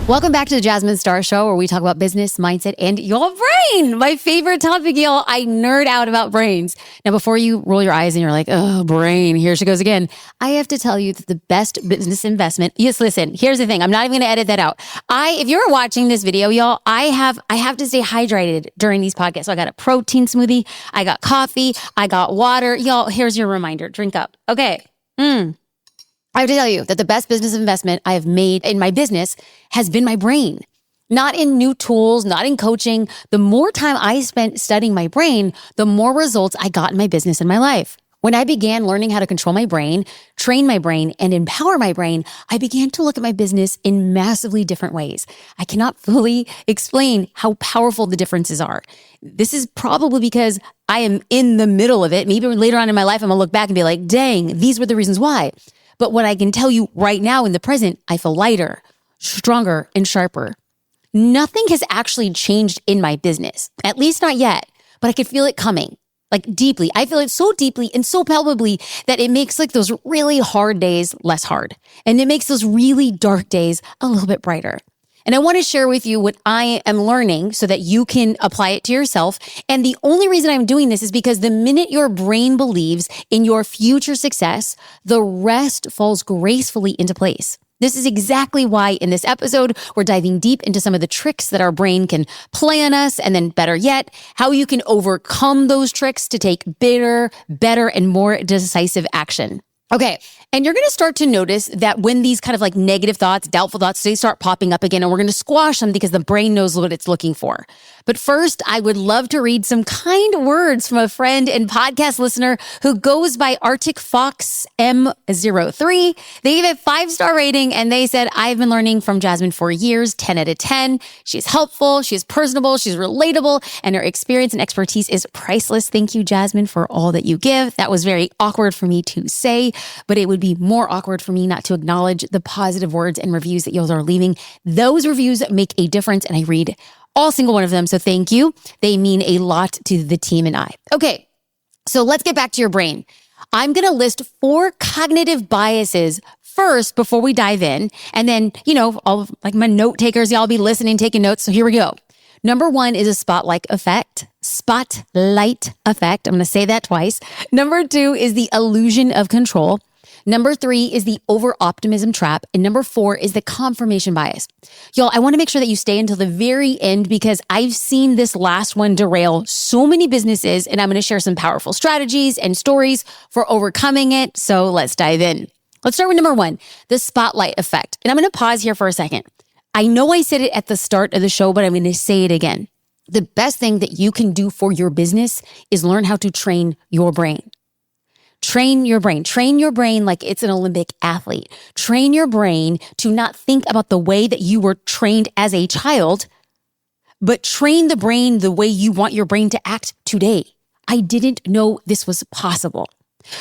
Welcome back to the Jasmine Star Show, where we talk about business, mindset, and your brain. My favorite topic, y'all. I nerd out about brains. Now, before you roll your eyes and you're like, oh, brain, here she goes again. I have to tell you that the best business investment, yes, listen, here's the thing. I'm not even going to edit that out. If you're watching this video, y'all, I have to stay hydrated during these podcasts. So I got a protein smoothie. I got coffee. I got water. Y'all, here's your reminder. Drink up. Okay. I have to tell you that the best business investment I have made in my business has been my brain. Not in new tools, not in coaching. The more time I spent studying my brain, the more results I got in my business and my life. When I began learning how to control my brain, train my brain, and empower my brain, I began to look at my business in massively different ways. I cannot fully explain how powerful the differences are. This is probably because I am in the middle of it. Maybe later on in my life, I'm gonna look back and be like, dang, these were the reasons why. But what I can tell you right now in the present, I feel lighter, stronger, and sharper. Nothing has actually changed in my business, at least not yet, but I can feel it coming, like deeply. I feel it so deeply and so palpably that it makes like those really hard days less hard. And it makes those really dark days a little bit brighter. And I want to share with you what I am learning so that you can apply it to yourself. And the only reason I'm doing this is because the minute your brain believes in your future success, the rest falls gracefully into place. This is exactly why in this episode, we're diving deep into some of the tricks that our brain can play on us. And then better yet, how you can overcome those tricks to take bigger, better, and more decisive action. Okay. And you're going to start to notice that when these kind of like negative thoughts, doubtful thoughts, they start popping up again, and we're going to squash them because the brain knows what it's looking for. But first, I would love to read some kind words from a friend and podcast listener who goes by Arctic Fox M03. They gave it 5-star rating and they said, I've been learning from Jasmine for years, 10 out of 10. She's helpful, she's personable, she's relatable, and her experience and expertise is priceless. Thank you, Jasmine, for all that you give. That was very awkward for me to say, but it would be more awkward for me not to acknowledge the positive words and reviews that you are leaving. Those reviews make a difference, and I read all single one of them. So thank you. They mean a lot to the team and I. Okay, so let's get back to your brain. I'm going to list 4 cognitive biases first before we dive in. And then, all like my note takers, y'all be listening, taking notes. So here we go. Number 1 is a spotlight effect. Spotlight effect. I'm going to say that twice. Number 2 is the illusion of control. Number 3 is the Over-Optimism Trap. And number 4 is the confirmation bias. Y'all, I want to make sure that you stay until the very end because I've seen this last one derail so many businesses, and I'm going to share some powerful strategies and stories for overcoming it. So let's dive in. Let's start with number 1, the spotlight effect. And I'm going to pause here for a second. I know I said it at the start of the show, but I'm going to say it again. The best thing that you can do for your business is learn how to train your brain. Train your brain. Train your brain like it's an Olympic athlete. Train your brain to not think about the way that you were trained as a child, but train the brain the way you want your brain to act today. I didn't know this was possible.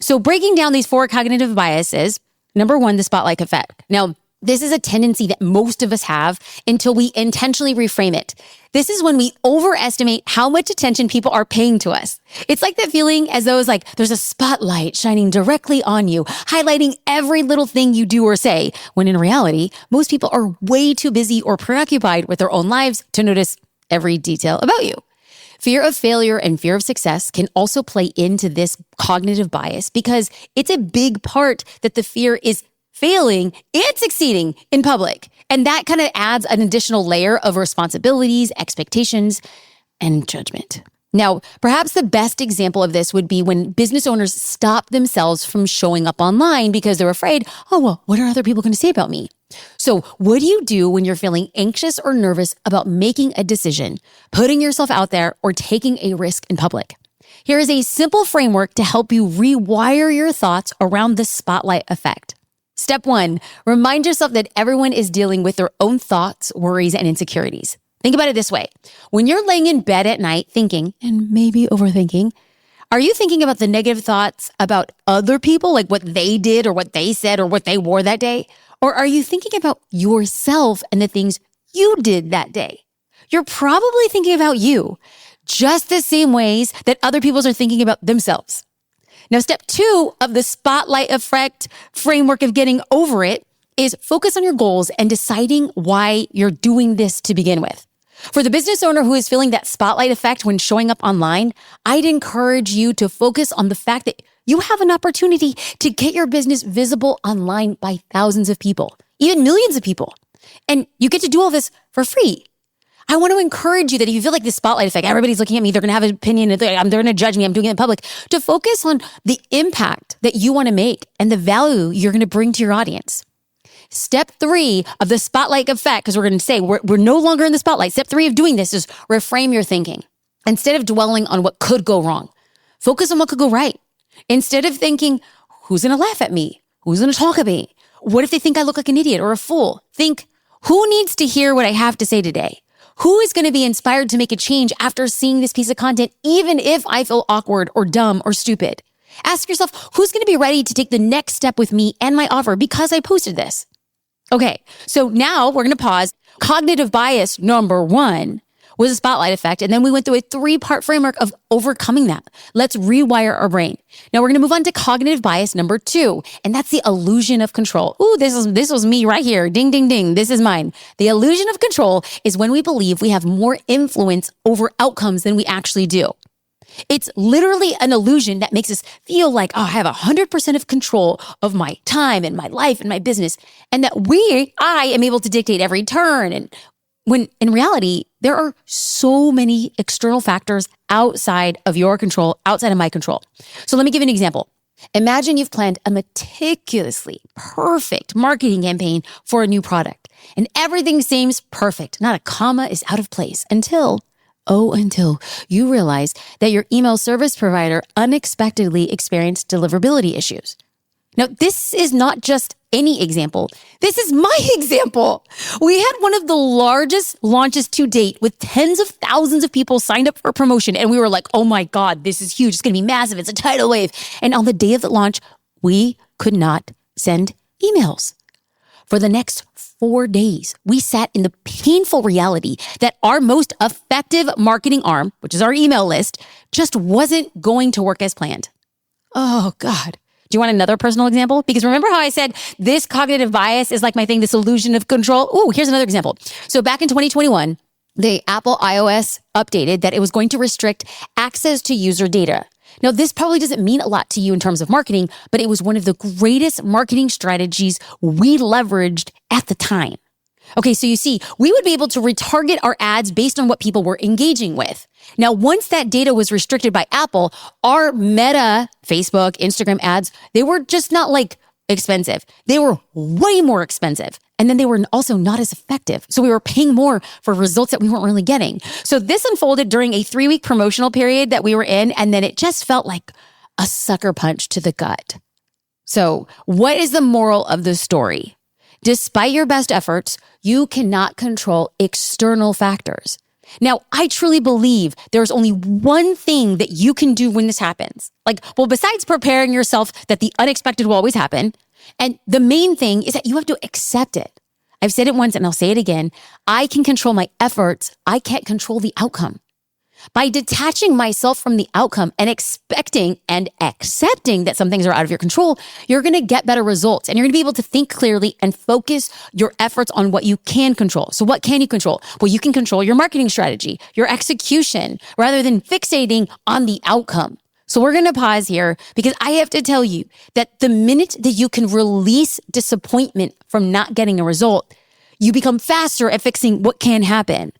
So breaking down these 4 cognitive biases, number 1, the spotlight effect. Now, this is a tendency that most of us have until we intentionally reframe it. This is when we overestimate how much attention people are paying to us. It's like that feeling as though it's like there's a spotlight shining directly on you, highlighting every little thing you do or say, when in reality, most people are way too busy or preoccupied with their own lives to notice every detail about you. Fear of failure and fear of success can also play into this cognitive bias because it's a big part that the fear is failing and succeeding in public. And that kind of adds an additional layer of responsibilities, expectations, and judgment. Now, perhaps the best example of this would be when business owners stop themselves from showing up online because they're afraid, oh, well, what are other people going to say about me? So what do you do when you're feeling anxious or nervous about making a decision, putting yourself out there, or taking a risk in public? Here is a simple framework to help you rewire your thoughts around the spotlight effect. Step 1, remind yourself that everyone is dealing with their own thoughts, worries, and insecurities. Think about it this way. When you're laying in bed at night thinking, and maybe overthinking, are you thinking about the negative thoughts about other people, like what they did or what they said or what they wore that day? Or are you thinking about yourself and the things you did that day? You're probably thinking about you, just the same ways that other people are thinking about themselves. Now, step 2 of the spotlight effect framework of getting over it is focus on your goals and deciding why you're doing this to begin with. For the business owner who is feeling that spotlight effect when showing up online, I'd encourage you to focus on the fact that you have an opportunity to get your business visible online by thousands of people, even millions of people. And you get to do all this for free. I want to encourage you that if you feel like this spotlight effect, everybody's looking at me, they're going to have an opinion, they're going to judge me, I'm doing it in public, to focus on the impact that you want to make and the value you're going to bring to your audience. Step 3 of the spotlight effect, because we're going to say we're no longer in the spotlight. Step 3 of doing this is reframe your thinking. Instead of dwelling on what could go wrong, focus on what could go right. Instead of thinking, who's going to laugh at me? Who's going to talk at me? What if they think I look like an idiot or a fool? Think, who needs to hear what I have to say today? Who is going to be inspired to make a change after seeing this piece of content, even if I feel awkward or dumb or stupid? Ask yourself, who's going to be ready to take the next step with me and my offer because I posted this? Okay, so now we're going to pause. Cognitive bias number 1 was a spotlight effect. And then we went through a 3-part framework of overcoming that. Let's rewire our brain. Now we're going to move on to cognitive bias number 2. And that's the illusion of control. Ooh, this was me right here. Ding, ding, ding. This is mine. The illusion of control is when we believe we have more influence over outcomes than we actually do. It's literally an illusion that makes us feel like, oh, I have 100% of control of my time and my life and my business, and that I am able to dictate every turn. And when in reality, there are so many external factors outside of your control, outside of my control. So let me give you an example. Imagine you've planned a meticulously perfect marketing campaign for a new product, and everything seems perfect. Not a comma is out of place until you realize that your email service provider unexpectedly experienced deliverability issues. Now, this is not just any example. This is my example. We had one of the largest launches to date with tens of thousands of people signed up for a promotion. And we were like, oh my God, this is huge. It's going to be massive. It's a tidal wave. And on the day of the launch, we could not send emails. For the next 4 days, we sat in the painful reality that our most effective marketing arm, which is our email list, just wasn't going to work as planned. Oh God. Do you want another personal example? Because remember how I said this cognitive bias is like my thing, this illusion of control? Oh, here's another example. So back in 2021, the Apple iOS updated that it was going to restrict access to user data. Now, this probably doesn't mean a lot to you in terms of marketing, but it was one of the greatest marketing strategies we leveraged at the time. Okay, so you see, we would be able to retarget our ads based on what people were engaging with. Now, once that data was restricted by Apple, our Meta, Facebook, Instagram ads, they were just not like expensive. They were way more expensive. And then they were also not as effective. So we were paying more for results that we weren't really getting. So this unfolded during a 3-week promotional period that we were in. And then it just felt like a sucker punch to the gut. So what is the moral of the story? Despite your best efforts, you cannot control external factors. Now, I truly believe there's only one thing that you can do when this happens. Besides preparing yourself that the unexpected will always happen, and the main thing is that you have to accept it. I've said it once and I'll say it again. I can control my efforts. I can't control the outcome. By detaching myself from the outcome and expecting and accepting that some things are out of your control, you're going to get better results and you're going to be able to think clearly and focus your efforts on what you can control. So what can you control? Well, you can control your marketing strategy, your execution, rather than fixating on the outcome. So we're going to pause here because I have to tell you that the minute that you can release disappointment from not getting a result, you become faster at fixing what can happen.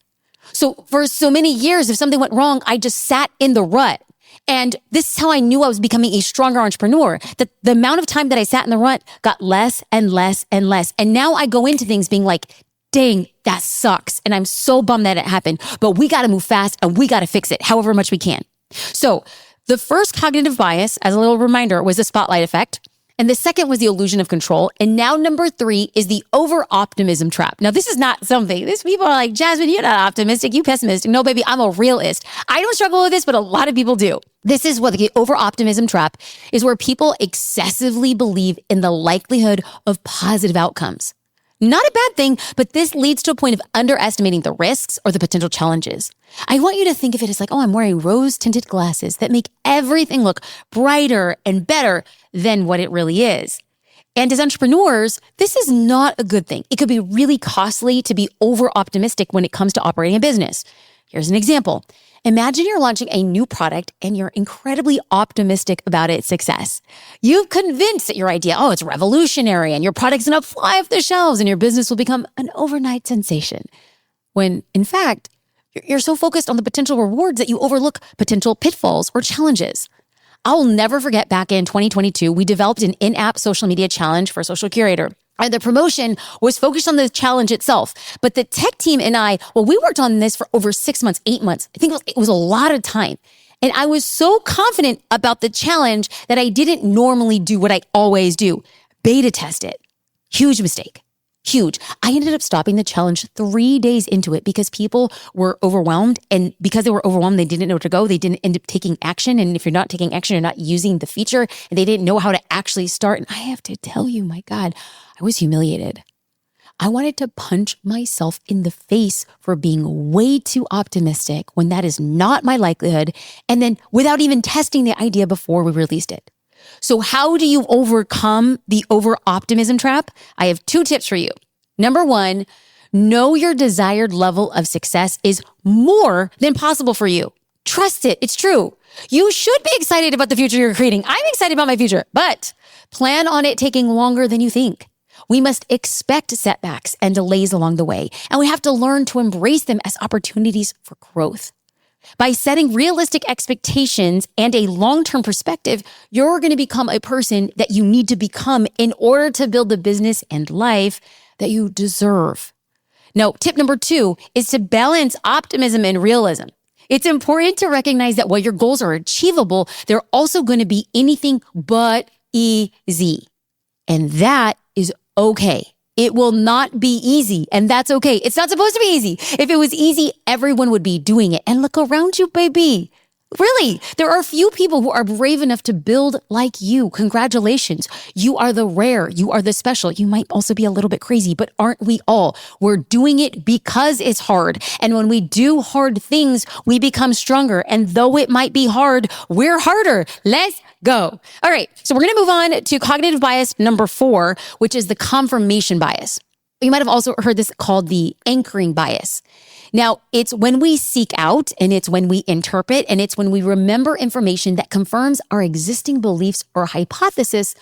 So for so many years, if something went wrong, I just sat in the rut. And this is how I knew I was becoming a stronger entrepreneur, that the amount of time that I sat in the rut got less and less and less. And now I go into things being like, dang, that sucks. And I'm so bummed that it happened, but we got to move fast and we got to fix it however much we can. So the first cognitive bias, as a little reminder, was the spotlight effect. And the second was the illusion of control. And now number 3 is the over-optimism trap. Now, this is not something, these people are like, Jasmine, you're not optimistic, you pessimistic. No, baby, I'm a realist. I don't struggle with this, but a lot of people do. This is what the over-optimism trap is, where people excessively believe in the likelihood of positive outcomes. Not a bad thing, but this leads to a point of underestimating the risks or the potential challenges. I want you to think of it as like, oh, I'm wearing rose-tinted glasses that make everything look brighter and better than what it really is. And as entrepreneurs, this is not a good thing. It could be really costly to be over-optimistic when it comes to operating a business. Here's an example. Imagine you're launching a new product and you're incredibly optimistic about its success. You've convinced that your idea, it's revolutionary and your product's gonna fly off the shelves and your business will become an overnight sensation. When in fact, you're so focused on the potential rewards that you overlook potential pitfalls or challenges. I'll never forget back in 2022, we developed an in-app social media challenge for Social Curator. The promotion was focused on the challenge itself, but the tech team and I, we worked on this for over 6 months, 8 months. I think it was a lot of time. And I was so confident about the challenge that I didn't normally do what I always do, beta test it. Huge mistake. Huge. I ended up stopping the challenge 3 days into it because people were overwhelmed. And because they were overwhelmed, they didn't know where to go. They didn't end up taking action. And if you're not taking action, you're not using the feature. And they didn't know how to actually start. And I have to tell you, my God, I was humiliated. I wanted to punch myself in the face for being way too optimistic when that is not my likelihood. And then without even testing the idea before we released it. So how do you overcome the over-optimism trap? I have 2 tips for you. Number 1, know your desired level of success is more than possible for you. Trust it. It's true. You should be excited about the future you're creating. I'm excited about my future, but plan on it taking longer than you think. We must expect setbacks and delays along the way, and we have to learn to embrace them as opportunities for growth. By setting realistic expectations and a long-term perspective, you're going to become a person that you need to become in order to build the business and life that you deserve. Now, tip number 2 is to balance optimism and realism. It's important to recognize that while your goals are achievable, they're also going to be anything but easy. And that is okay. It will not be easy, and that's okay. It's not supposed to be easy. If it was easy, everyone would be doing it. And look around you, baby. Really, there are few people who are brave enough to build like you. Congratulations. You are the rare. You are the special. You might also be a little bit crazy, but aren't we all? We're doing it because it's hard. And when we do hard things, we become stronger. And though it might be hard, we're harder. Let's go. All right. So we're going to move on to cognitive bias number 4, which is the confirmation bias. You might have also heard this called the anchoring bias. Now, it's when we seek out, and it's when we interpret, and it's when we remember information that confirms our existing beliefs or hypothesis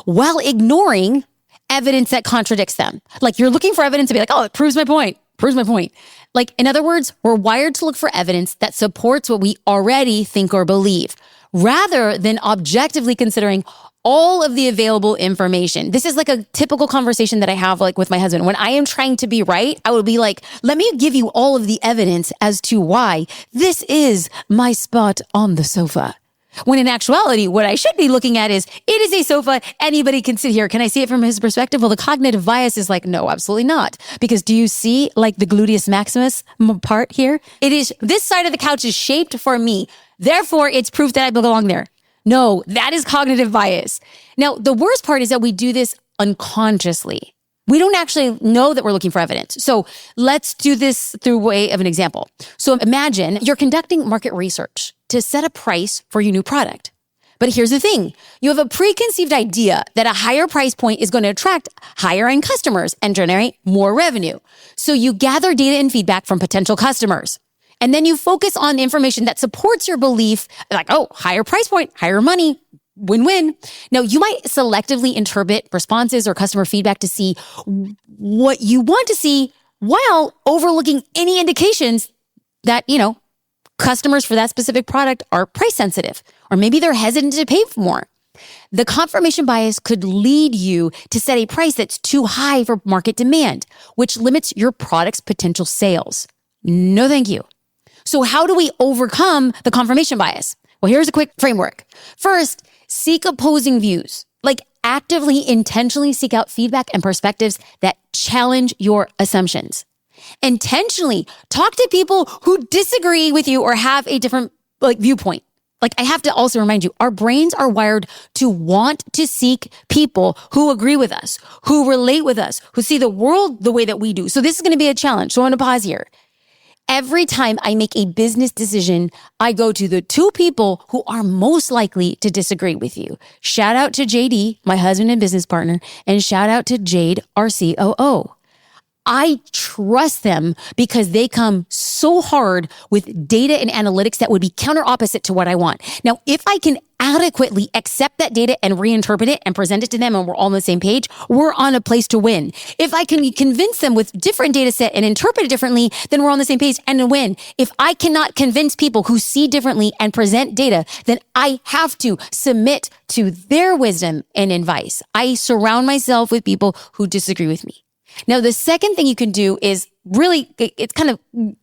while ignoring evidence that contradicts them. Like you're looking for evidence to be like, it proves my point. Like, in other words, we're wired to look for evidence that supports what we already think or believe, rather than objectively considering all of the available information. This is like a typical conversation that I have with my husband. When I am trying to be right, I would be like, let me give you all of the evidence as to why this is my spot on the sofa. When in actuality, what I should be looking at is, it is a sofa. Anybody can sit here. Can I see it from his perspective? Well, the cognitive bias is like, no, absolutely not. Because do you see the gluteus maximus part here? It is, this side of the couch is shaped for me. Therefore, it's proof that I belong there. No, that is cognitive bias. Now, the worst part is that we do this unconsciously. We don't actually know that we're looking for evidence. So let's do this through way of an example. So imagine you're conducting market research to set a price for your new product. But here's the thing. You have a preconceived idea that a higher price point is going to attract higher end customers and generate more revenue. So you gather data and feedback from potential customers. And then you focus on information that supports your belief, like, higher price point, higher money, win-win. Now, you might selectively interpret responses or customer feedback to see what you want to see while overlooking any indications that, customers for that specific product are price sensitive, or maybe they're hesitant to pay for more. The confirmation bias could lead you to set a price that's too high for market demand, which limits your product's potential sales. No, thank you. So how do we overcome the confirmation bias? Well, here's a quick framework. First, seek opposing views. Actively, intentionally seek out feedback and perspectives that challenge your assumptions. Intentionally talk to people who disagree with you or have a different viewpoint. I have to also remind you, our brains are wired to want to seek people who agree with us, who relate with us, who see the world the way that we do. So this is going to be a challenge. So I'm going to pause here. Every time I make a business decision, I go to the two people who are most likely to disagree with you. Shout out to JD, my husband and business partner, and shout out to Jade, our COO. I trust them because they come so hard with data and analytics that would be counter opposite to what I want. Now, if I can adequately accept that data and reinterpret it and present it to them and we're all on the same page, we're on a place to win. If I can convince them with different data set and interpret it differently, then we're on the same page and win. If I cannot convince people who see differently and present data, then I have to submit to their wisdom and advice. I surround myself with people who disagree with me. Now, the second thing you can do is really, it's kind of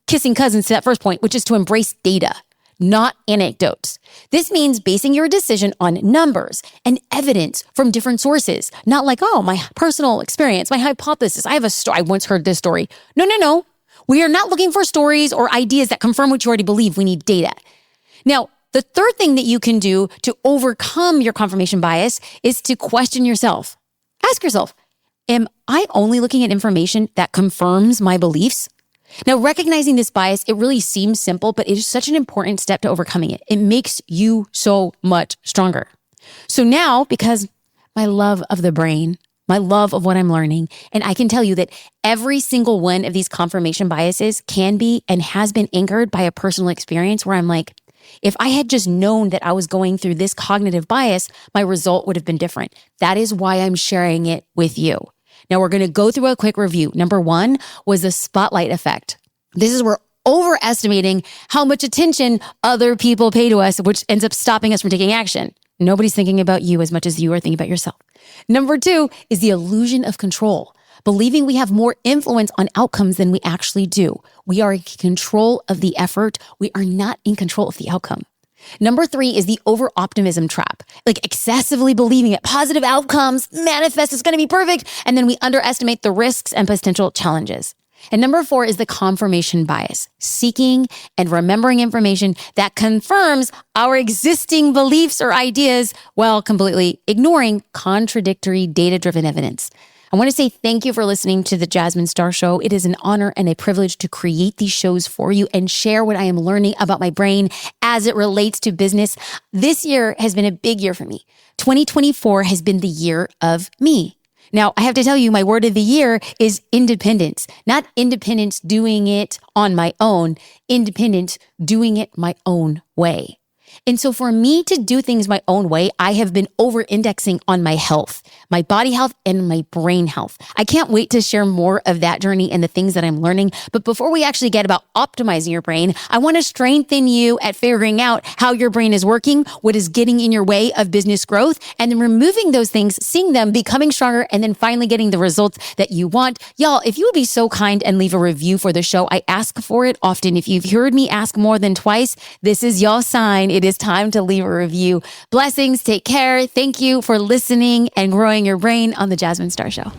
kissing cousins to that first point, which is to embrace data, not anecdotes. This means basing your decision on numbers and evidence from different sources, not like, oh, my personal experience, my hypothesis. I have a story. I once heard this story. No. We are not looking for stories or ideas that confirm what you already believe. We need data. Now, the third thing that you can do to overcome your confirmation bias is to question yourself. Ask yourself, am I only looking at information that confirms my beliefs? Now, recognizing this bias, it really seems simple, but it is such an important step to overcoming it. It makes you so much stronger. So now, because my love of the brain, my love of what I'm learning, and I can tell you that every single one of these confirmation biases can be and has been anchored by a personal experience where I'm like, if I had just known that I was going through this cognitive bias, my result would have been different. That is why I'm sharing it with you. Now, we're going to go through a quick review. Number one was the spotlight effect. This is where overestimating how much attention other people pay to us, which ends up stopping us from taking action. Nobody's thinking about you as much as you are thinking about yourself. Number two is the illusion of control, believing we have more influence on outcomes than we actually do. We are in control of the effort. We are not in control of the outcome. Number three is the over-optimism trap, like excessively believing that positive outcomes manifest, it's going to be perfect, and then we underestimate the risks and potential challenges. And number four is the confirmation bias, seeking and remembering information that confirms our existing beliefs or ideas while completely ignoring contradictory data-driven evidence. I want to say thank you for listening to the Jasmine Star Show. It is an honor and a privilege to create these shows for you and share what I am learning about my brain as it relates to business. This year has been a big year for me. 2024 has been the year of me. Now, I have to tell you, my word of the year is independence, not independence doing it on my own, independence doing it my own way. And so for me to do things my own way, I have been over-indexing on my health, my body health and my brain health. I can't wait to share more of that journey and the things that I'm learning. But before we actually get about optimizing your brain, I want to strengthen you at figuring out how your brain is working, what is getting in your way of business growth, and then removing those things, seeing them, becoming stronger, and then finally getting the results that you want. Y'all, if you would be so kind and leave a review for the show, I ask for it often. If you've heard me ask more than twice, this is your sign. It is time to leave a review. Blessings. Take care. Thank you for listening and growing your brain on the Jasmine Star Show.